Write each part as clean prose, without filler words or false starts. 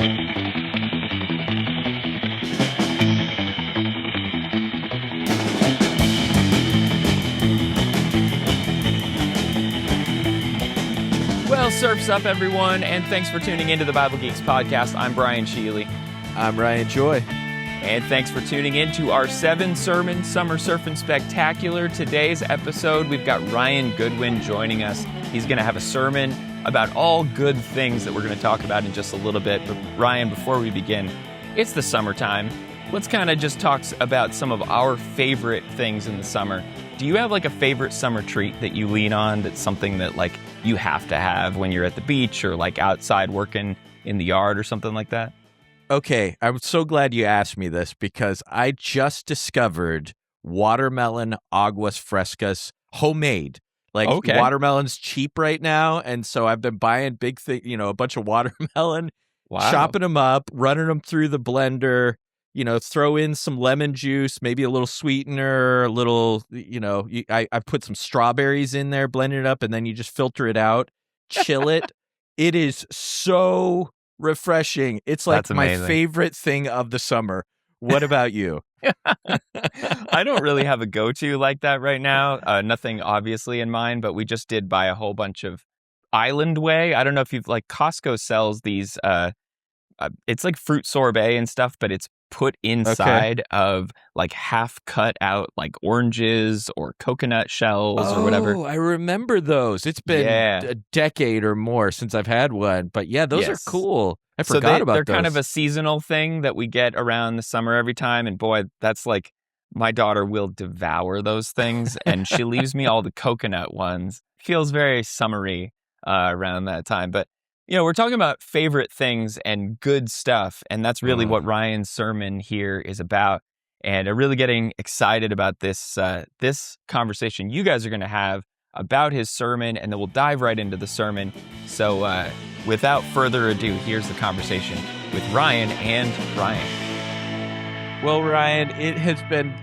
Well, surf's up, everyone, and thanks for tuning into the Bible Geeks podcast. I'm Brian Sheely. I'm Ryan Joy. And thanks for tuning in to our 7-sermon Summer Surfing Spectacular. Today's episode, we've got Ryan Goodwin joining us. He's going to have a sermon about all good things that we're going to talk about in just a little bit. But Ryan, before we begin, it's the summertime. Let's kind of just talk about some of our favorite things in the summer. Do you have like a favorite summer treat that you lean on that's something that like you have to have when you're at the beach or like outside working in the yard or something like that? Okay, I'm so glad you asked me this because I just discovered watermelon aguas frescas homemade. Like watermelon's cheap right now, and so I've been buying a bunch of watermelon, chopping them up, running them through the blender, throw in some lemon juice, maybe a little sweetener, a little, I put some strawberries in there, blend it up, and then you just filter it out, chill it. It is so refreshing. It's like my favorite thing of the summer. What about you? I don't really have a go-to like that right now. Nothing obviously in mind, but we just did buy a whole bunch of Island Way. I don't know if you've like Costco sells these, it's like fruit sorbet and stuff, but it's put inside of like half cut out like oranges or coconut shells or whatever. Oh, I remember those. It's been a decade or more since I've had one, but yeah, those are cool. I forgot about those. They're kind of a seasonal thing that we get around the summer every time. And boy, that's like, my daughter will devour those things and she leaves me all the coconut ones. Feels very summery around that time. But we're talking about favorite things and good stuff, and that's really what Ryan's sermon here is about. And I'm really getting excited about this this conversation you guys are going to have about his sermon, and then we'll dive right into the sermon. So without further ado, here's the conversation with Ryan and Ryan. Well, Ryan, it has been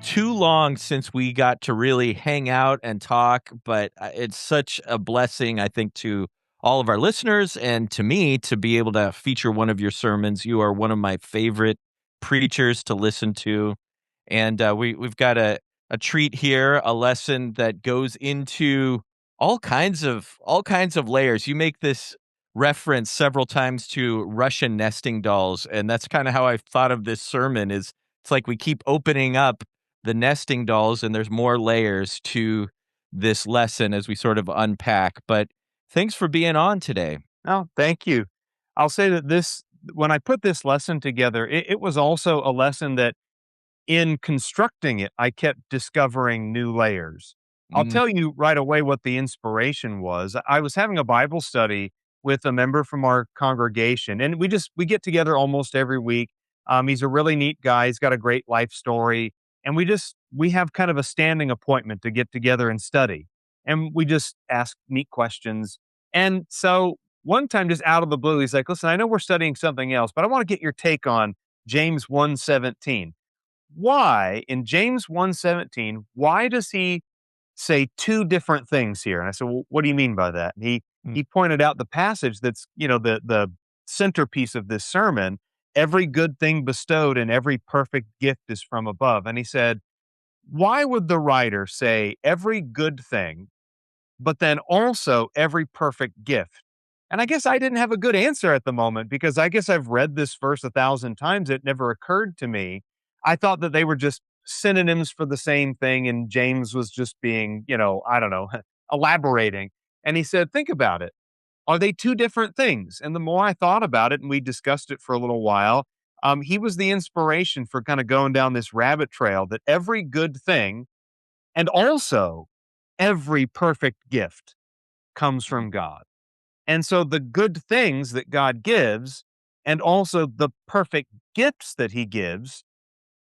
too long since we got to really hang out and talk, but it's such a blessing, I think, to all of our listeners and to me to be able to feature one of your sermons. You are one of my favorite preachers to listen to. And we've got a treat here, a lesson that goes into all kinds of layers. You make this reference several times to Russian nesting dolls. And that's kind of how I thought of this sermon is it's like we keep opening up the nesting dolls and there's more layers to this lesson as we sort of unpack. But thanks for being on today. Oh, thank you. I'll say that when I put this lesson together, it was also a lesson that in constructing it, I kept discovering new layers. I'll tell you right away what the inspiration was. I was having a Bible study with a member from our congregation, and we get together almost every week. He's a really neat guy. He's got a great life story, and we have kind of a standing appointment to get together and study. And we just ask neat questions. And so one time, just out of the blue, he's like, listen, I know we're studying something else, but I want to get your take on James 1:17. Why, in James 1:17, why does he say two different things here? And I said, well, what do you mean by that? And he pointed out the passage that's, the centerpiece of this sermon. Every good thing bestowed and every perfect gift is from above. And he said, why would the writer say every good thing, but then also every perfect gift? And I guess I didn't have a good answer at the moment because I guess I've read this verse 1,000 times. It never occurred to me. I thought that they were just synonyms for the same thing. And James was just being, elaborating. And he said, think about it. Are they two different things? And the more I thought about it and we discussed it for a little while, he was the inspiration for kind of going down this rabbit trail that every good thing and also every perfect gift comes from God. And so the good things that God gives and also the perfect gifts that he gives,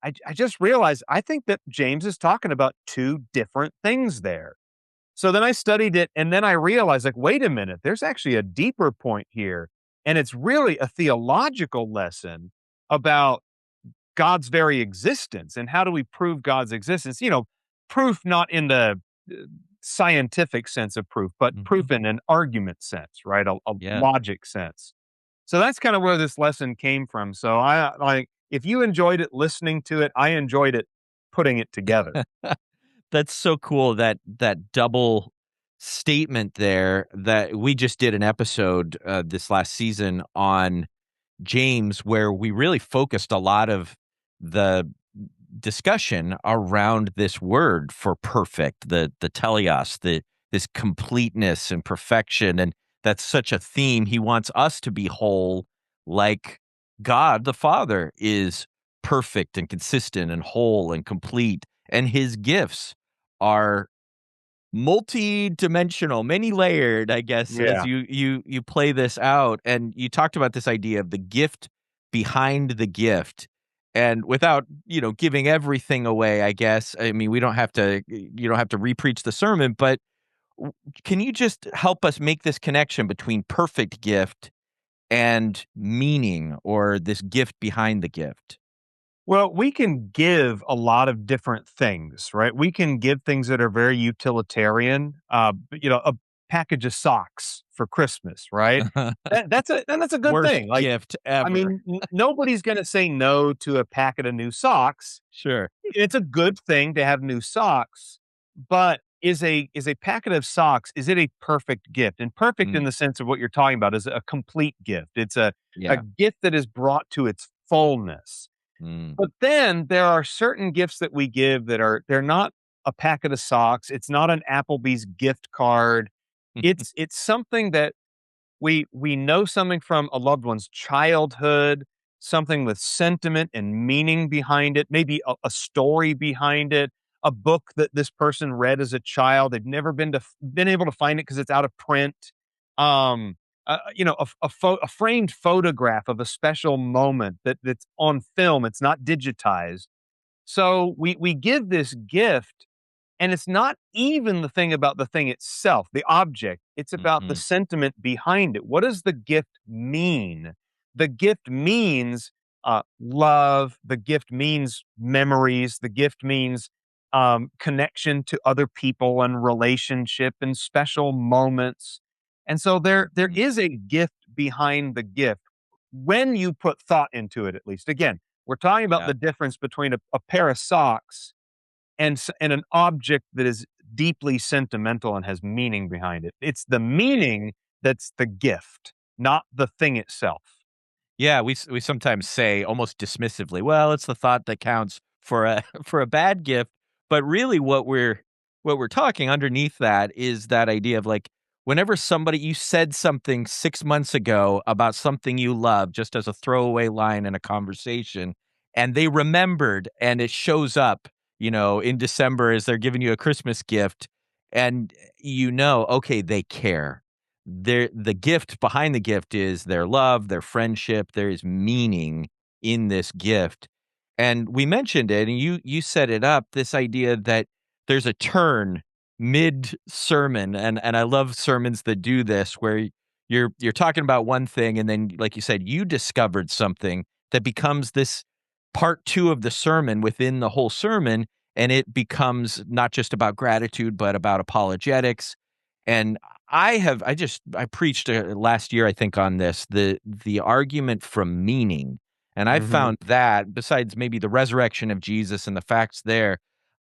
I just realized I think that James is talking about two different things there. So then I studied it and then I realized wait a minute, there's actually a deeper point here. And it's really a theological lesson about God's very existence and how do we prove God's existence? Proof not in the scientific sense of proof, but proof in an argument sense, right? A logic sense. So that's kind of where this lesson came from. So I like if you enjoyed it listening to it, I enjoyed it putting it together. That's so cool that double statement there that we just did an episode this last season on James where we really focused a lot of the discussion around this word for perfect, the teleos, this completeness and perfection, and that's such a theme. He wants us to be whole, like God the Father is perfect and consistent and whole and complete, and His gifts are multi-dimensional, many layered, I guess, as Yeah. you play this out. And you talked about this idea of the gift behind the gift. And without, giving everything away, I guess, I mean, we don't have to you don't have to repreach the sermon, but can you just help us make this connection between perfect gift and meaning or this gift behind the gift? Well, we can give a lot of different things, right? We can give things that are very utilitarian. A package of socks for Christmas, right? That's a good Worst thing. Like, gift I ever. mean, nobody's going to say no to a packet of new socks. Sure. It's a good thing to have new socks, but is a packet of socks, is it a perfect gift? And perfect in Mm, the sense of what you're talking about is a complete gift. It's a yeah. gift that is brought to its fullness. Mm. But then there are certain gifts that we give that they're not a packet of socks. It's not an Applebee's gift card. It's something that we know something from a loved one's childhood, something with sentiment and meaning behind it, maybe a story behind it, a book that this person read as a child. They've never been able to find it because it's out of print. Um, a framed photograph of a special moment that's on film. It's not digitized. So we give this gift and it's not even the thing about the thing itself, the object. It's about the Mhm. sentiment behind it. What does the gift mean? The gift means love. The gift means memories. The gift means connection to other people and relationship and special moments. And so there Mhm. is a gift behind the gift when you put thought into it, at least. Again, we're talking about Yeah. the difference between a pair of socks and an object that is deeply sentimental and has meaning behind it. It's the meaning that's the gift, not the thing itself. Yeah, we sometimes say almost dismissively, "Well, it's the thought that counts for a for a bad gift." But really what we're talking underneath that is that idea of like whenever somebody you said something 6 months ago about something you love just as a throwaway line in a conversation and they remembered and it shows up, in December as they're giving you a Christmas gift and okay, they care. The gift behind the gift is their love, their friendship, there is meaning in this gift. And we mentioned it and you set it up, this idea that there's a turn mid sermon and I love sermons that do this where you're talking about one thing and then like you said you discovered something that becomes this part 2 of the sermon within the whole sermon and it becomes not just about gratitude but about apologetics and I preached last year I think on this the argument from meaning and I Mhm. found that besides maybe the resurrection of Jesus and the facts there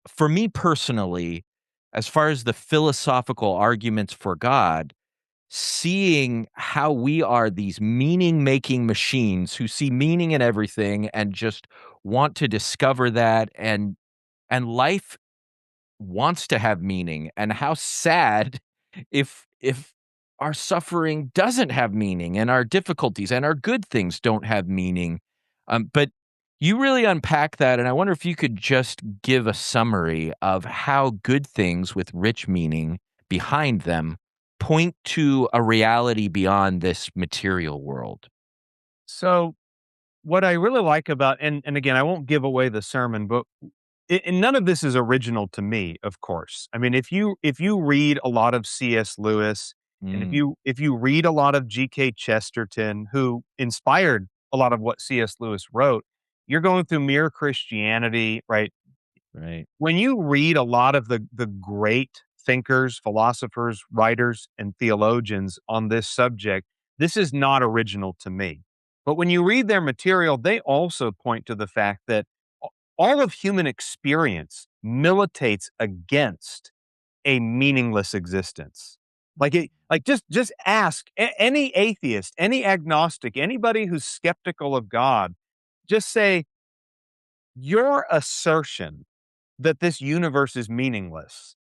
for me personally as far as the philosophical arguments for God seeing how we are these meaning making machines who see meaning in everything and just want to discover that and life wants to have meaning and how sad if our suffering doesn't have meaning and our difficulties and our good things don't have meaning. But you really unpack that, and I wonder if you could just give a summary of how good things with rich meaning behind them point to a reality beyond this material world. So what I really like about and again, I won't give away the sermon, but and none of this is original to me, of course. I mean, if you read a lot of C.S. Lewis, and if Mm, you read a lot of G.K. Chesterton, who inspired a lot of what C.S. Lewis wrote, you're going through Mere Christianity, right? right. When you read a lot of the great thinkers, philosophers, writers, and theologians on this subject, this is not original to me. But when you read their material, they also point to the fact that all of human experience militates against a meaningless existence. Just ask any atheist, any agnostic, anybody who's skeptical of God, just say, your assertion that this universe is meaningless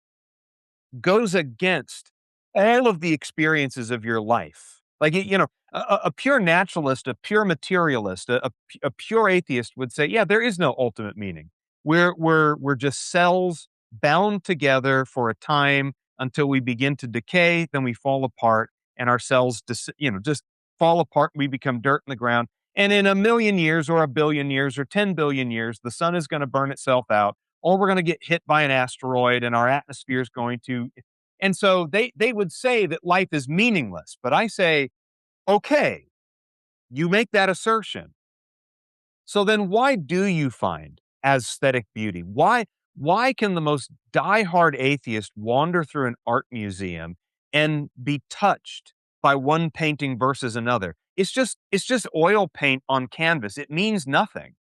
goes against all of the experiences of your life. A pure naturalist, a pure materialist, a pure atheist would say, yeah, there is no ultimate meaning. We're just cells bound together for a time until we begin to decay, then we fall apart, and our cells just fall apart. We become dirt in the ground. And in a million years or a billion years or 10 billion years, the sun is going to burn itself out, or we're going to get hit by an asteroid and our atmosphere is going to. And so they would say that life is meaningless. But I say, okay, you make that assertion. So then why do you find aesthetic beauty? Why can the most diehard atheist wander through an art museum and be touched by one painting versus another? It's just oil paint on canvas. It means nothing.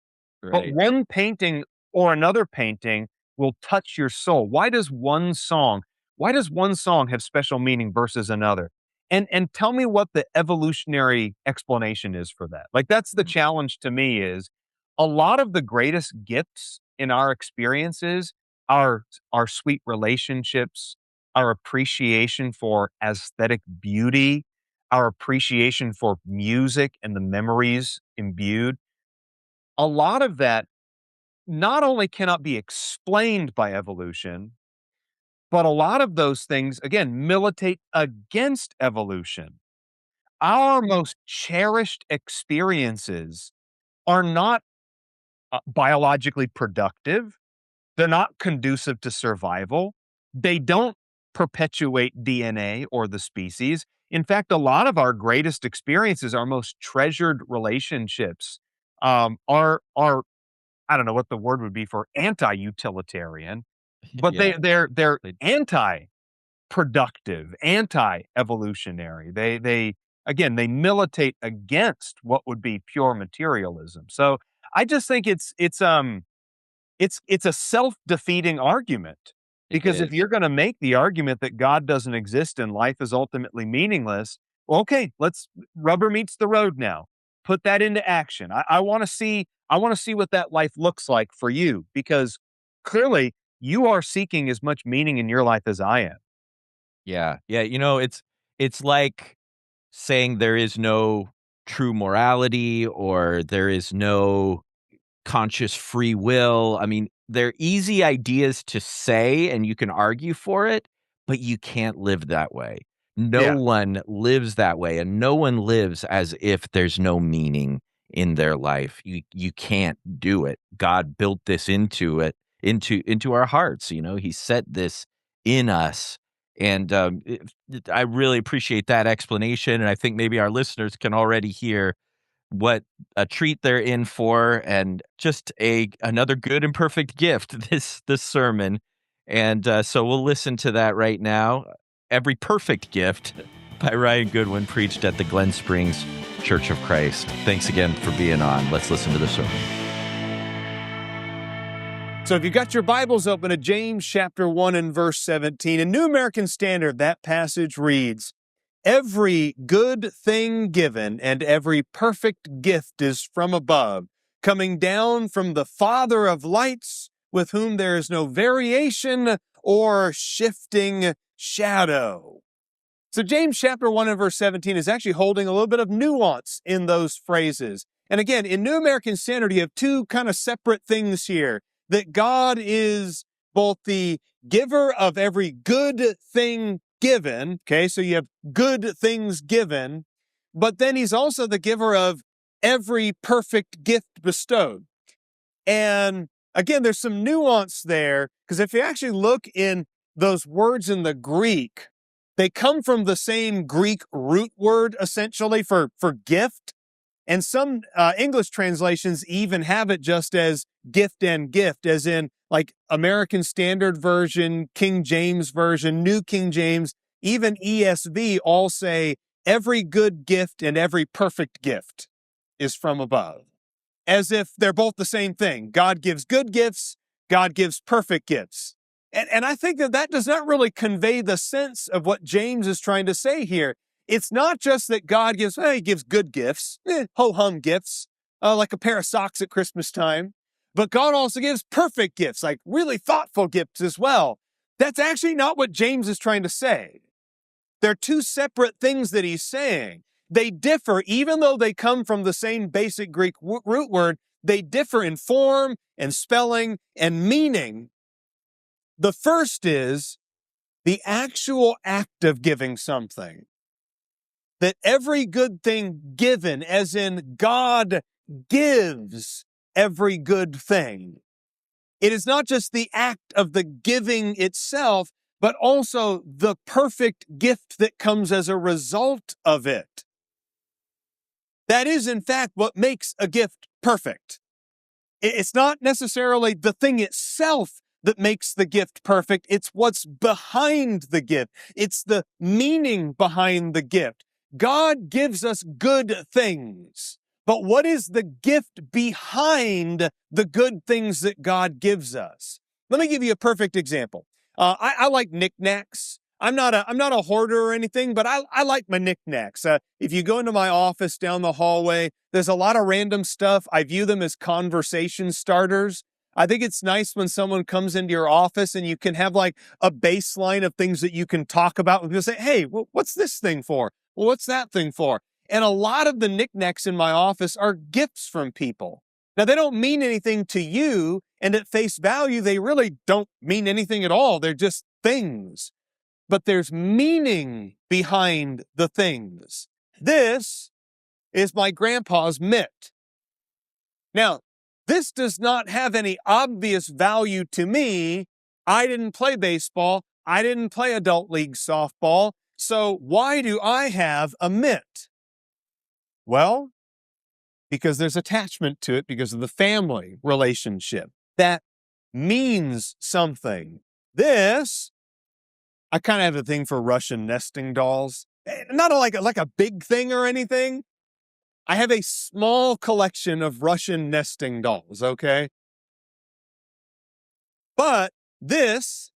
But Right. one painting or another painting will touch your soul. Why does one song have special meaning versus another? And tell me what the evolutionary explanation is for that. Like, that's the challenge to me. Is a lot of the greatest gifts in our experiences are our sweet relationships, our appreciation for aesthetic beauty, our appreciation for music and the memories imbued. A lot of that not only cannot be explained by evolution, but a lot of those things, again, militate against evolution. Our most cherished experiences are not biologically productive. They're not conducive to survival. They don't perpetuate DNA or the species. In fact, a lot of our greatest experiences, our most treasured relationships, are I don't know what the word would be for anti-utilitarian, but Yeah. they're They- anti-productive, anti-evolutionary. They again, they militate against what would be pure materialism. So I just think it's a self-defeating argument, It because if is. you're going to make the argument that God doesn't exist and life is ultimately meaningless, well, okay, let's rubber meets the road now. Put that into action. I want to see. I want to see what that life looks like for you, because clearly you are seeking as much meaning in your life as I am. Yeah. Yeah. It's like saying there is no true morality or there is no conscious free will. I mean, they're easy ideas to say and you can argue for it, but you can't live that way. No Yeah. one lives that way, and no one lives as if there's no meaning in their life. You can't do it. God built this into it, into our hearts. He set this in us. And I really appreciate that explanation. And I think maybe our listeners can already hear what a treat they're in for, and just another good and perfect gift, this sermon. And so we'll listen to that right now. Every Perfect Gift by Ryan Goodwin, preached at the Glen Springs Church of Christ. Thanks again for being on. Let's listen to the sermon. So if you've got your Bibles open to James chapter 1 and verse 17, in New American Standard, that passage reads, "Every good thing given and every perfect gift is from above, coming down from the Father of lights, with whom there is no variation or shifting shadow." So James chapter 1 and verse 17 is actually holding a little bit of nuance in those phrases. And again, in New American Standard, you have two kind of separate things here. That God is both the giver of every good thing given. Okay, so you have good things given, but then he's also the giver of every perfect gift bestowed. And again, there's some nuance there, because if you actually look in those words in the Greek, they come from the same Greek root word, essentially, for gift. And some English translations even have it just as gift and gift, as in like American Standard Version, King James Version, New King James, even ESV all say every good gift and every perfect gift is from above, as if they're both the same thing. God gives good gifts, God gives perfect gifts. And I think that does not really convey the sense of what James is trying to say here. It's not just that God gives, he gives good gifts, ho-hum gifts, like a pair of socks at Christmas time. But God also gives perfect gifts, like really thoughtful gifts as well. That's actually not what James is trying to say. They're two separate things that he's saying. They differ, even though they come from the same basic Greek root word, they differ in form and spelling and meaning. The first is the actual act of giving something. That every good thing given, as in God gives every good thing. It is not just the act of the giving itself, but also the perfect gift that comes as a result of it. That is, in fact, what makes a gift perfect. It's not necessarily the thing itself that makes the gift perfect. It's what's behind the gift. It's the meaning behind the gift. God gives us good things. But what is the gift behind the good things that God gives us? Let me give you a perfect example. I like knickknacks. I'm not a hoarder or anything, but I like my knickknacks. If you go into my office down the hallway, there's a lot of random stuff. I view them as conversation starters. I think it's nice when someone comes into your office and you can have like a baseline of things that you can talk about. And people say, hey, what's this thing for? Well, what's that thing for? And a lot of the knickknacks in my office are gifts from people. Now, they don't mean anything to you, and at face value, they really don't mean anything at all. They're just things. But there's meaning behind the things. This is my grandpa's mitt. Now, this does not have any obvious value to me. I didn't play baseball. I didn't play adult league softball. So why do I have a mitt? Well, because there's attachment to it because of the family relationship. That means something. This, I kind of have a thing for Russian nesting dolls. Not like a big thing or anything. I have a small collection of Russian nesting dolls, okay? But this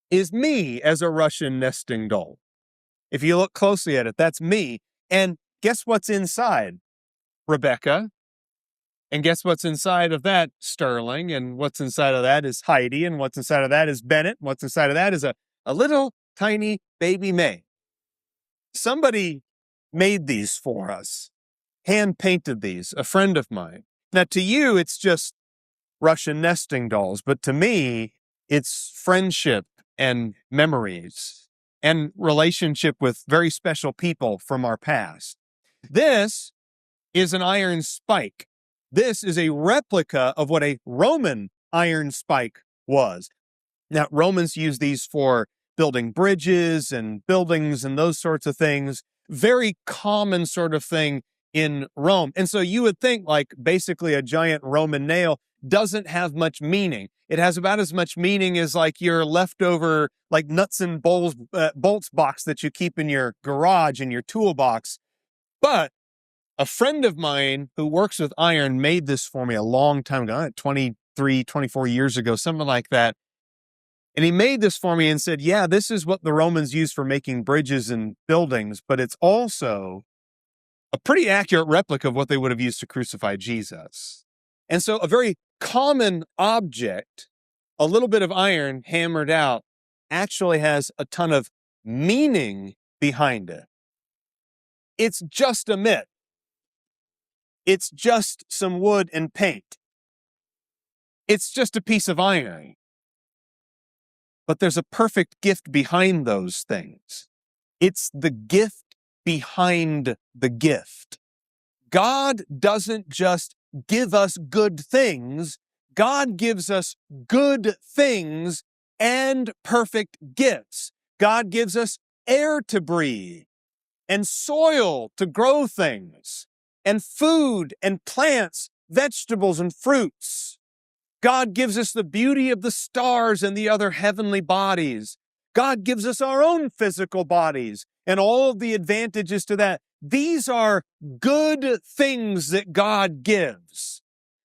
is me as a Russian nesting doll. If you look closely at it, that's me. And guess what's inside? Rebecca. And guess what's inside of that? Sterling. And what's inside of that is Heidi. And what's inside of that is Bennett. And what's inside of that is a little tiny baby May. Somebody made these for us. Hand painted these, a friend of mine. Now, to you, it's just Russian nesting dolls, but to me, it's friendship and memories and relationship with very special people from our past. This is an iron spike. This is a replica of what a Roman iron spike was. Now, Romans used these for building bridges and buildings and those sorts of things. Very common sort of thing in Rome. And so you would think like basically a giant Roman nail doesn't have much meaning. It has about as much meaning as like your leftover like nuts and bolts box that you keep in your garage in your toolbox. But a friend of mine who works with iron made this for me a long time ago, 23, 24 years ago, something like that. And he made this for me and said, yeah, this is what the Romans used for making bridges and buildings, but it's also a pretty accurate replica of what they would have used to crucify Jesus. And so a very common object, a little bit of iron hammered out, actually has a ton of meaning behind it. It's just a mitt. It's just some wood and paint. It's just a piece of iron. But there's a perfect gift behind those things. It's the gift behind the gift. God doesn't just give us good things. God gives us good things and perfect gifts. God gives us air to breathe and soil to grow things and food and plants, vegetables and fruits. God gives us the beauty of the stars and the other heavenly bodies. God gives us our own physical bodies and all of the advantages to that. These are good things that God gives.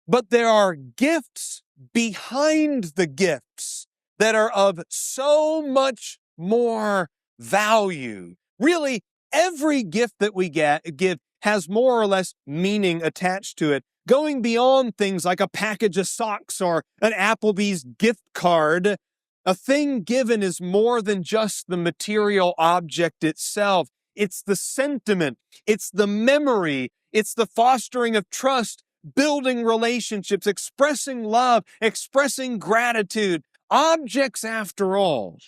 But there are gifts behind the gifts that are of so much more value. Really, every gift that we give has more or less meaning attached to it, going beyond things like a package of socks or an Applebee's gift card. A thing given is more than just the material object itself. It's the sentiment, it's the memory, it's the fostering of trust, building relationships, expressing love, expressing gratitude. Objects, after all,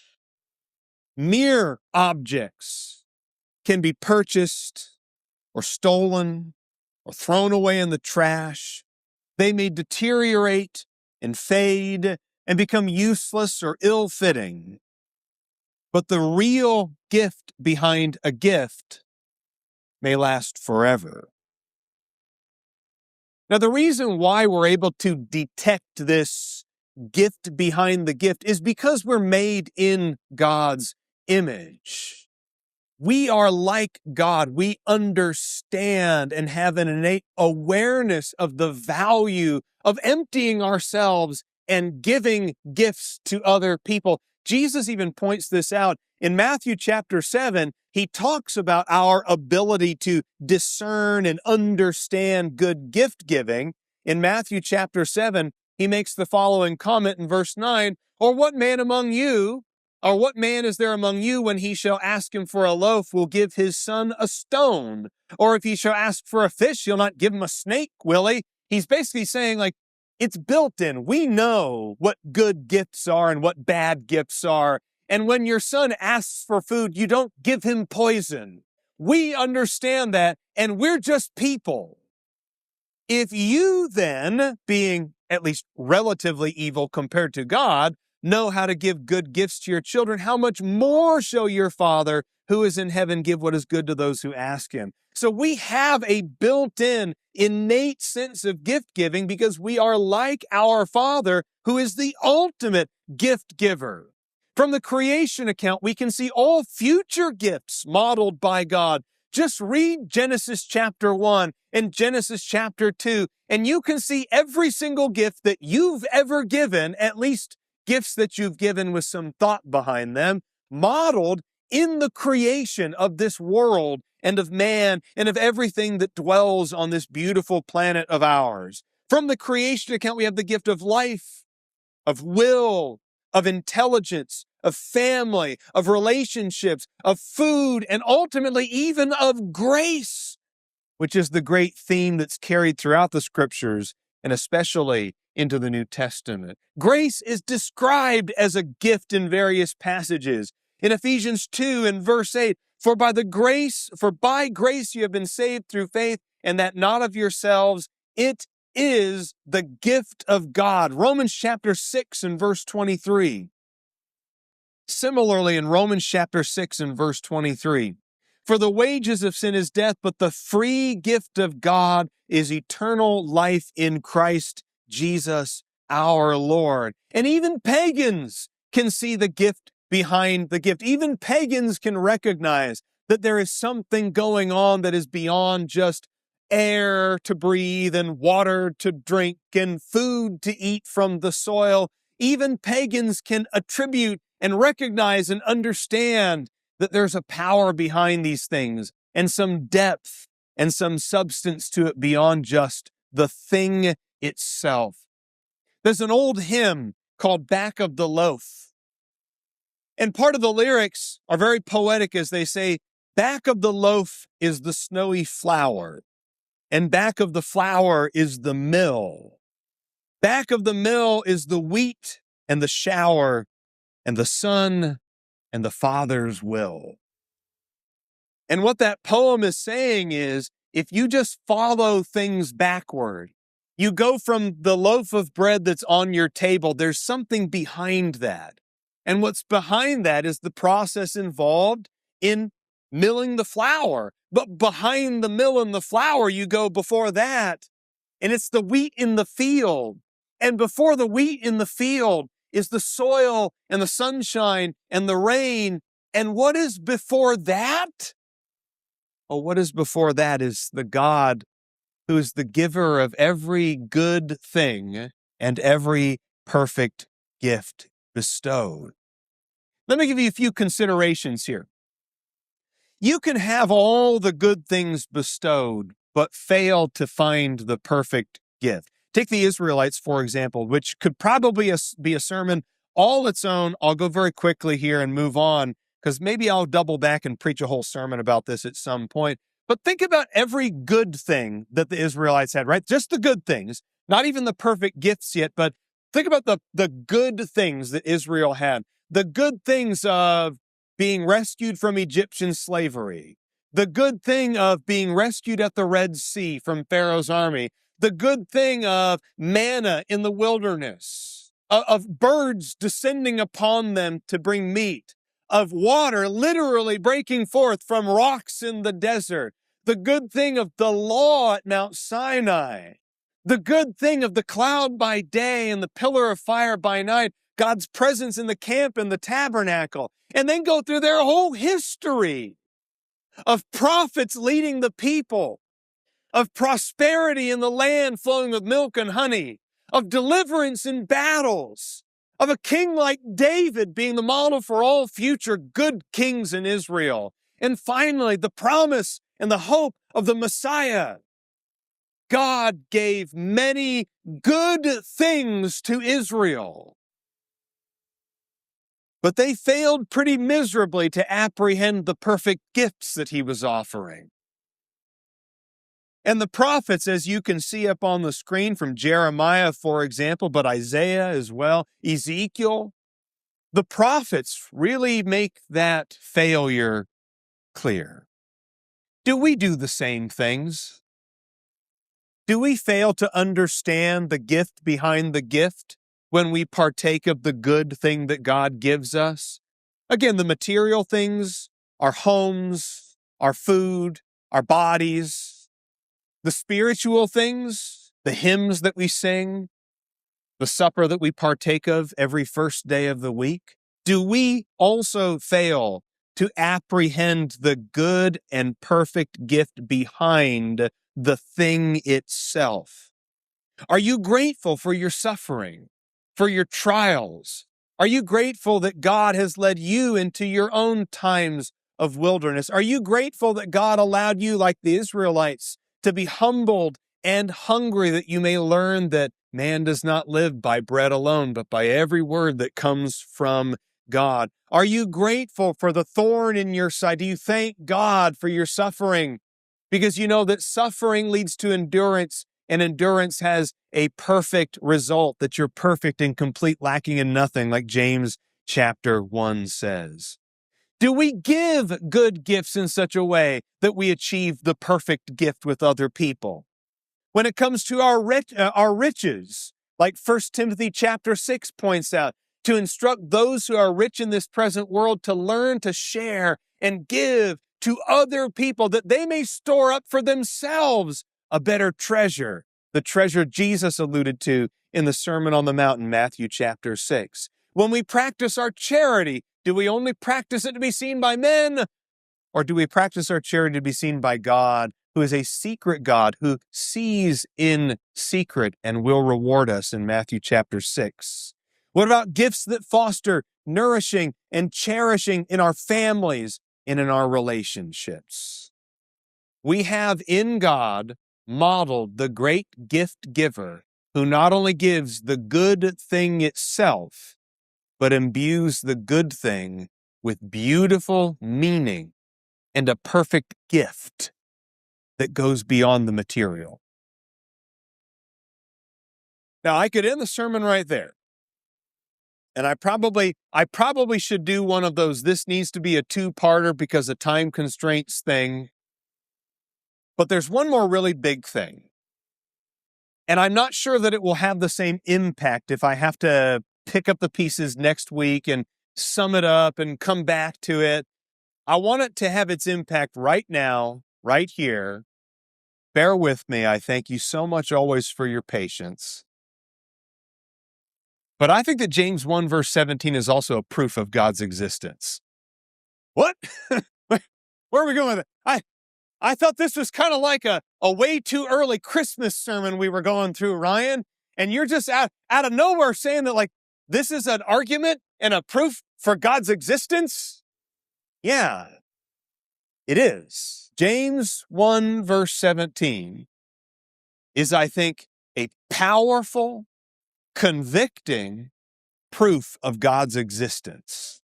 mere objects, can be purchased or stolen or thrown away in the trash. They may deteriorate and fade and become useless or ill-fitting. But the real gift behind a gift may last forever. Now, the reason why we're able to detect this gift behind the gift is because we're made in God's image. We are like God. We understand and have an innate awareness of the value of emptying ourselves and giving gifts to other people. Jesus even points this out in Matthew chapter 7. He talks about our ability to discern and understand good gift giving. In Matthew chapter 7, he makes the following comment in verse 9, or what man is there among you when he shall ask him for a loaf will give his son a stone? Or if he shall ask for a fish, he'll not give him a snake, will he? He's basically saying, like, it's built in. We know what good gifts are and what bad gifts are. And when your son asks for food, you don't give him poison. We understand that, and we're just people. If you then, being at least relatively evil compared to God, know how to give good gifts to your children, how much more shall your Father who is in heaven give what is good to those who ask him? So we have a built-in, innate sense of gift giving because we are like our Father who is the ultimate gift giver. From the creation account, we can see all future gifts modeled by God. Just read Genesis chapter 1 and Genesis chapter 2, and you can see every single gift that you've ever given, at least gifts that you've given with some thought behind them, modeled in the creation of this world and of man and of everything that dwells on this beautiful planet of ours. From the creation account, we have the gift of life, of will, of intelligence, of family, of relationships, of food, and ultimately even of grace, which is the great theme that's carried throughout the scriptures and especially into the New Testament. Grace is described as a gift in various passages. In Ephesians 2 and verse 8, for by grace you have been saved through faith, and that not of yourselves, it is the gift of God. Romans chapter 6 and verse 23. Similarly, in Romans chapter 6 and verse 23, for the wages of sin is death, but the free gift of God is eternal life in Christ Jesus our Lord. And even pagans can see the gift behind the gift. Even pagans can recognize that there is something going on that is beyond just air to breathe and water to drink and food to eat from the soil. Even pagans can attribute and recognize and understand that there's a power behind these things and some depth and some substance to it beyond just the thing itself. There's an old hymn called Back of the Loaf. And part of the lyrics are very poetic as they say, back of the loaf is the snowy flour, and back of the flour is the mill. Back of the mill is the wheat and the shower and the sun and the Father's will. And what that poem is saying is, if you just follow things backward, you go from the loaf of bread that's on your table, there's something behind that. And what's behind that is the process involved in milling the flour. But behind the mill and the flour, you go before that, and it's the wheat in the field. And before the wheat in the field is the soil and the sunshine and the rain. And what is before that? Oh, what is before that is the God who is the giver of every good thing and every perfect gift bestowed. Let me give you a few considerations here. You can have all the good things bestowed, but fail to find the perfect gift. Take the Israelites, for example, which could probably be a sermon all its own. I'll go very quickly here and move on, because maybe I'll double back and preach a whole sermon about this at some point. But think about every good thing that the Israelites had, right? Just the good things, not even the perfect gifts yet, but think about the good things that Israel had. The good things of being rescued from Egyptian slavery, the good thing of being rescued at the Red Sea from Pharaoh's army, the good thing of manna in the wilderness, of birds descending upon them to bring meat, of water literally breaking forth from rocks in the desert, the good thing of the law at Mount Sinai, the good thing of the cloud by day and the pillar of fire by night, God's presence in the camp and the tabernacle, and then go through their whole history of prophets leading the people, of prosperity in the land flowing with milk and honey, of deliverance in battles, of a king like David being the model for all future good kings in Israel, and finally, the promise and the hope of the Messiah. God gave many good things to Israel, but they failed pretty miserably to apprehend the perfect gifts that he was offering. And the prophets, as you can see up on the screen from Jeremiah, for example, but Isaiah as well, Ezekiel, the prophets really make that failure clear. Do we do the same things? Do we fail to understand the gift behind the gift when we partake of the good thing that God gives us? Again, the material things, our homes, our food, our bodies, the spiritual things, the hymns that we sing, the supper that we partake of every first day of the week. Do we also fail to apprehend the good and perfect gift behind the thing itself? Are you grateful for your suffering, for your trials? Are you grateful that God has led you into your own times of wilderness? Are you grateful that God allowed you, like the Israelites, to be humbled and hungry, that you may learn that man does not live by bread alone, but by every word that comes from God? Are you grateful for the thorn in your side? Do you thank God for your suffering? Because you know that suffering leads to endurance, and endurance has a perfect result, that you're perfect and complete, lacking in nothing, like James chapter 1 says. Do we give good gifts in such a way that we achieve the perfect gift with other people? When it comes to our riches, like 1 Timothy chapter 6 points out, to instruct those who are rich in this present world to learn to share and give to other people, that they may store up for themselves a better treasure, the treasure Jesus alluded to in the Sermon on the Mount in Matthew chapter 6. When we practice our charity, do we only practice it to be seen by men, or do we practice our charity to be seen by God, who is a secret God, who sees in secret and will reward us in Matthew chapter 6? What about gifts that foster nourishing and cherishing in our families and in our relationships? We have in God modeled the great gift giver, who not only gives the good thing itself, but imbues the good thing with beautiful meaning and a perfect gift that goes beyond the material. Now, I could end the sermon right there. And I probably should do one of those, this needs to be a two-parter because of time constraints thing. But there's one more really big thing. And I'm not sure that it will have the same impact if I have to pick up the pieces next week and sum it up and come back to it. I want it to have its impact right now, right here. Bear with me. I thank you so much always for your patience. But I think that James 1 verse 17 is also a proof of God's existence. What? Where are we going with it? I thought this was kind of like a way too early Christmas sermon we were going through, Ryan. And you're just out of nowhere saying that, like, this is an argument and a proof for God's existence? Yeah, it is. James 1 verse 17 is, I think, a powerful, convicting proof of God's existence.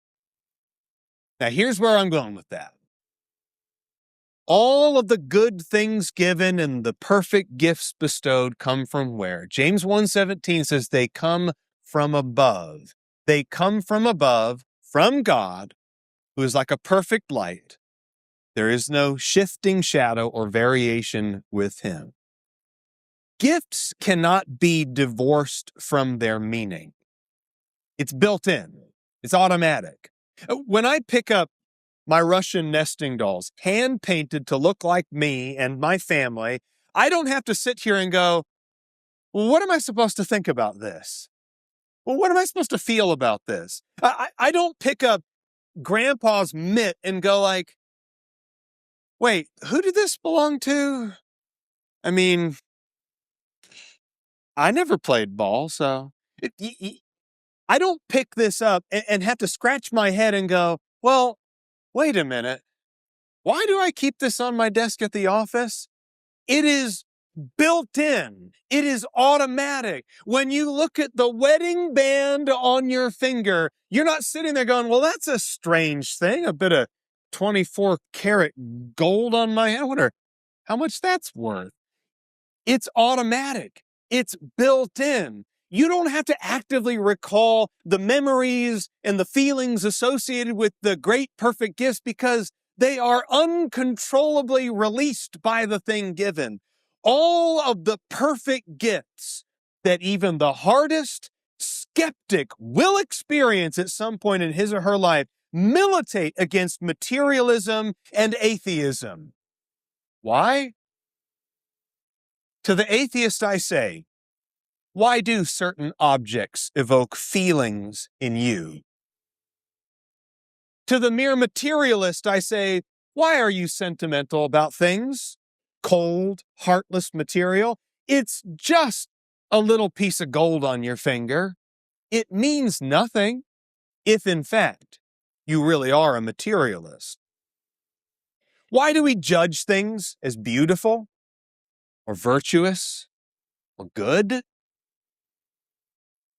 Now, here's where I'm going with that. All of the good things given and the perfect gifts bestowed come from where? James 1:17 says they come from above. They come from above, from God, who is like a perfect light. There is no shifting shadow or variation with him. Gifts cannot be divorced from their meaning. It's built in. It's automatic. When I pick up my Russian nesting dolls, hand-painted to look like me and my family, I don't have to sit here and go, well, what am I supposed to think about this? Well, what am I supposed to feel about this? I don't pick up Grandpa's mitt and go like, wait, who did this belong to? I mean, I never played ball, so I don't pick this up and have to scratch my head and go, well, wait a minute. Why do I keep this on my desk at the office? It is built in. It is automatic. When you look at the wedding band on your finger, you're not sitting there going, well, that's a strange thing. A bit of 24 karat gold on my hand. I wonder how much that's worth. It's automatic. It's built in. You don't have to actively recall the memories and the feelings associated with the great perfect gifts because they are uncontrollably released by the thing given. All of the perfect gifts that even the hardest skeptic will experience at some point in his or her life militate against materialism and atheism. Why? To the atheist I say, why do certain objects evoke feelings in you? To the mere materialist I say, why are you sentimental about things? Cold, heartless material. It's just a little piece of gold on your finger. It means nothing if, in fact, you really are a materialist. Why do we judge things as beautiful or virtuous or good?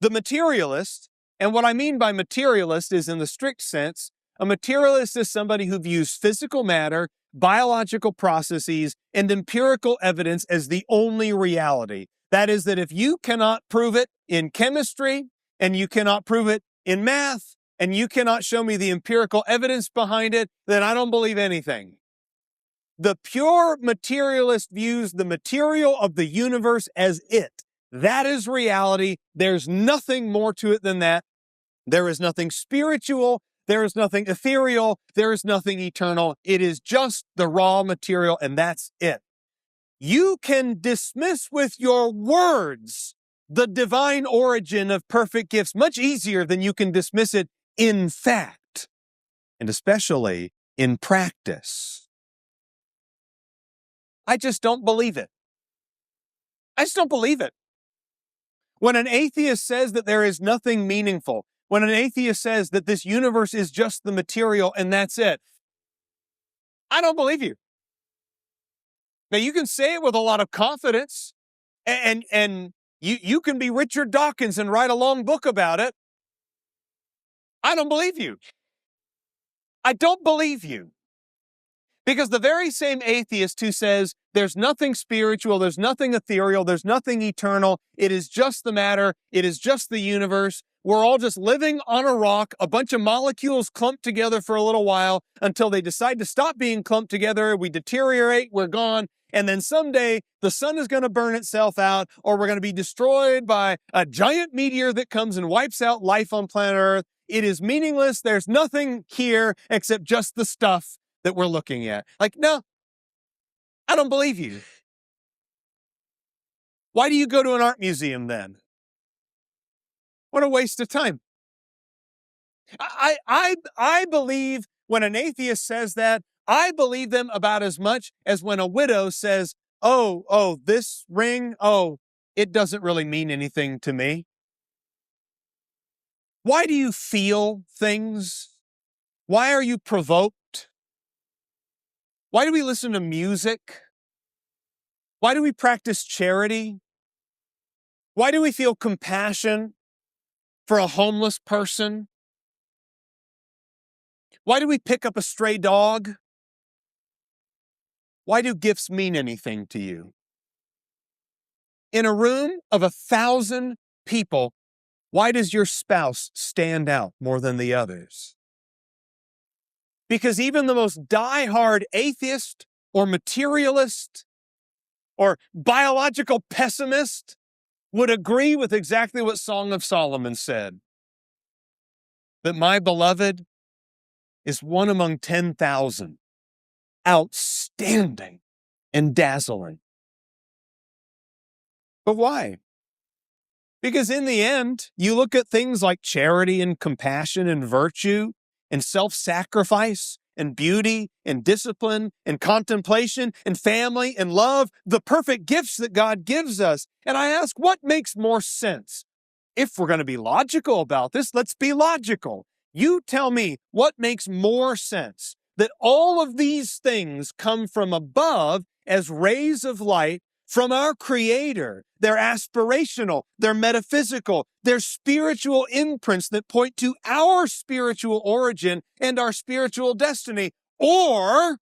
The materialist, and what I mean by materialist is in the strict sense, a materialist is somebody who views physical matter, biological processes, and empirical evidence as the only reality. That is that if you cannot prove it in chemistry, and you cannot prove it in math, and you cannot show me the empirical evidence behind it, then I don't believe anything. The pure materialist views the material of the universe as it. That is reality. There's nothing more to it than that. There is nothing spiritual. There is nothing ethereal. There is nothing eternal. It is just the raw material, and that's it. You can dismiss with your words the divine origin of perfect gifts much easier than you can dismiss it in fact, and especially in practice. I just don't believe it. I just don't believe it. When an atheist says that there is nothing meaningful, when an atheist says that this universe is just the material and that's it, I don't believe you. Now, you can say it with a lot of confidence, and you can be Richard Dawkins and write a long book about it. I don't believe you. I don't believe you. Because the very same atheist who says there's nothing spiritual, there's nothing ethereal, there's nothing eternal, it is just the matter, it is just the universe, we're all just living on a rock, a bunch of molecules clumped together for a little while until they decide to stop being clumped together, we deteriorate, we're gone, and then someday the sun is going to burn itself out, or we're going to be destroyed by a giant meteor that comes and wipes out life on planet Earth. It is meaningless, there's nothing here except just the stuff that we're looking at. Like, no, I don't believe you. Why do you go to an art museum then? What a waste of time. I believe when an atheist says that, I believe them about as much as when a widow says, oh, this ring, it doesn't really mean anything to me. Why do you feel things? Why are you provoked? Why do we listen to music? Why do we practice charity? Why do we feel compassion for a homeless person? Why do we pick up a stray dog? Why do gifts mean anything to you? In a room of 1,000 people, why does your spouse stand out more than the others? Because even the most diehard atheist or materialist or biological pessimist would agree with exactly what Song of Solomon said, that my beloved is one among 10,000, outstanding and dazzling. But why? Because in the end, you look at things like charity and compassion and virtue and self-sacrifice and beauty and discipline and contemplation and family and love, the perfect gifts that God gives us. And I ask, what makes more sense? If we're going to be logical about this, let's be logical. You tell me what makes more sense, that all of these things come from above as rays of light from our Creator. They're aspirational, they're metaphysical, they're spiritual imprints that point to our spiritual origin and our spiritual destiny. Or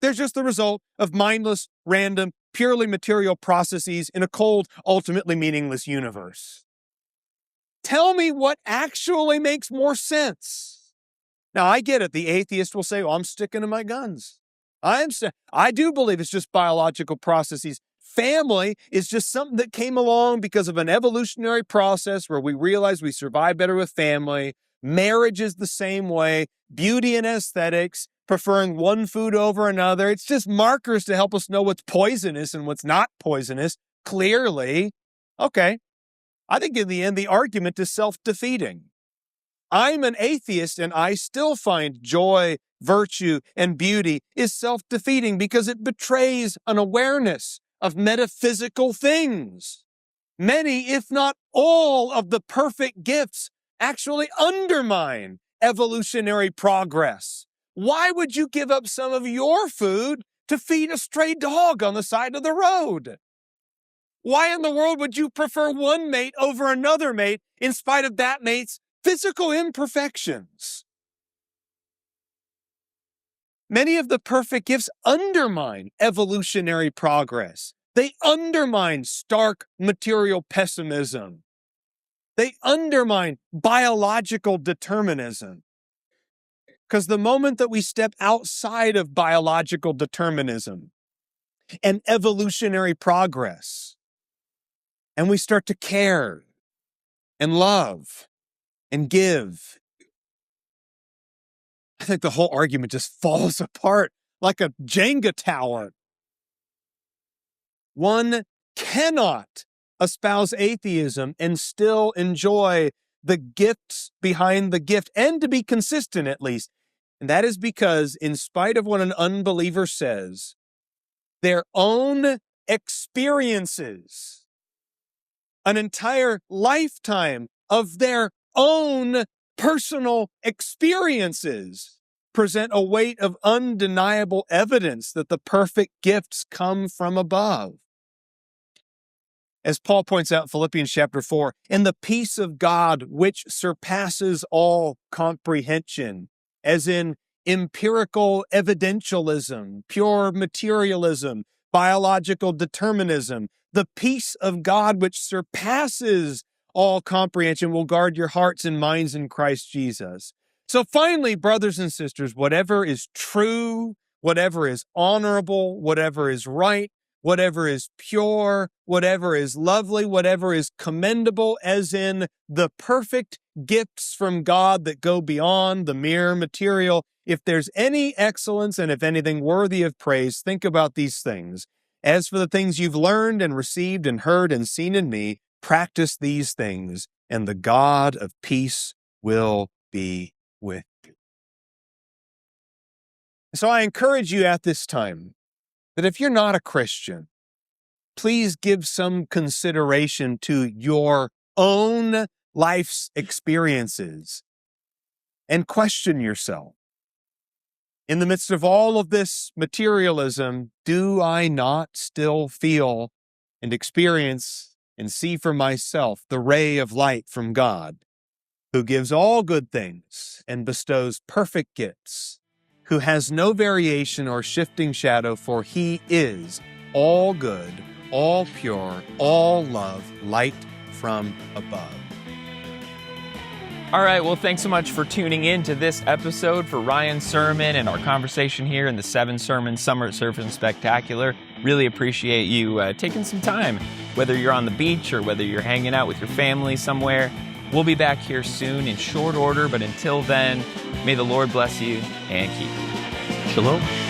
they're just the result of mindless, random, purely material processes in a cold, ultimately meaningless universe. Tell me what actually makes more sense. Now, I get it. The atheist will say, well, I'm sticking to my guns. I do believe it's just biological processes. Family is just something that came along because of an evolutionary process where we realized we survive better with family. Marriage is the same way. Beauty and aesthetics, preferring one food over another. It's just markers to help us know what's poisonous and what's not poisonous. Clearly, okay. I think in the end, the argument is self-defeating. I'm an atheist and I still find joy, virtue, and beauty is self-defeating because it betrays an awareness of metaphysical things. Many, if not all, of the perfect gifts actually undermine evolutionary progress. Why would you give up some of your food to feed a stray dog on the side of the road? Why in the world would you prefer one mate over another mate in spite of that mate's physical imperfections? Many of the perfect gifts undermine evolutionary progress. They undermine stark material pessimism. They undermine biological determinism. Because the moment that we step outside of biological determinism and evolutionary progress, and we start to care and love and give, I think the whole argument just falls apart like a Jenga tower. One cannot espouse atheism and still enjoy the gifts behind the gift, and to be consistent at least. And that is because, in spite of what an unbeliever says, their own experiences, an entire lifetime of their own personal experiences, present a weight of undeniable evidence that the perfect gifts come from above. As Paul points out in Philippians chapter 4, and the peace of God which surpasses all comprehension, as in empirical evidentialism, pure materialism, biological determinism, the peace of God which surpasses all comprehension will guard your hearts and minds in Christ Jesus. So finally, brothers and sisters, whatever is true, whatever is honorable, whatever is right, whatever is pure, whatever is lovely, whatever is commendable, as in the perfect gifts from God that go beyond the mere material. If there's any excellence and if anything worthy of praise, think about these things. As for the things you've learned and received and heard and seen in me, practice these things, and the God of peace will be with you. So I encourage you at this time that if you're not a Christian, please give some consideration to your own life's experiences and question yourself. In the midst of all of this materialism, do I not still feel and experience and see for myself the ray of light from God, who gives all good things and bestows perfect gifts, who has no variation or shifting shadow, for he is all good, all pure, all love, light from above. All right, well, thanks so much for tuning in to this episode for Ryan's sermon and our conversation here in the 7 Sermon Summer at Surfin Spectacular. Really appreciate you taking some time, whether you're on the beach or whether you're hanging out with your family somewhere. We'll be back here soon in short order, but until then, may the Lord bless you and keep you. Shalom.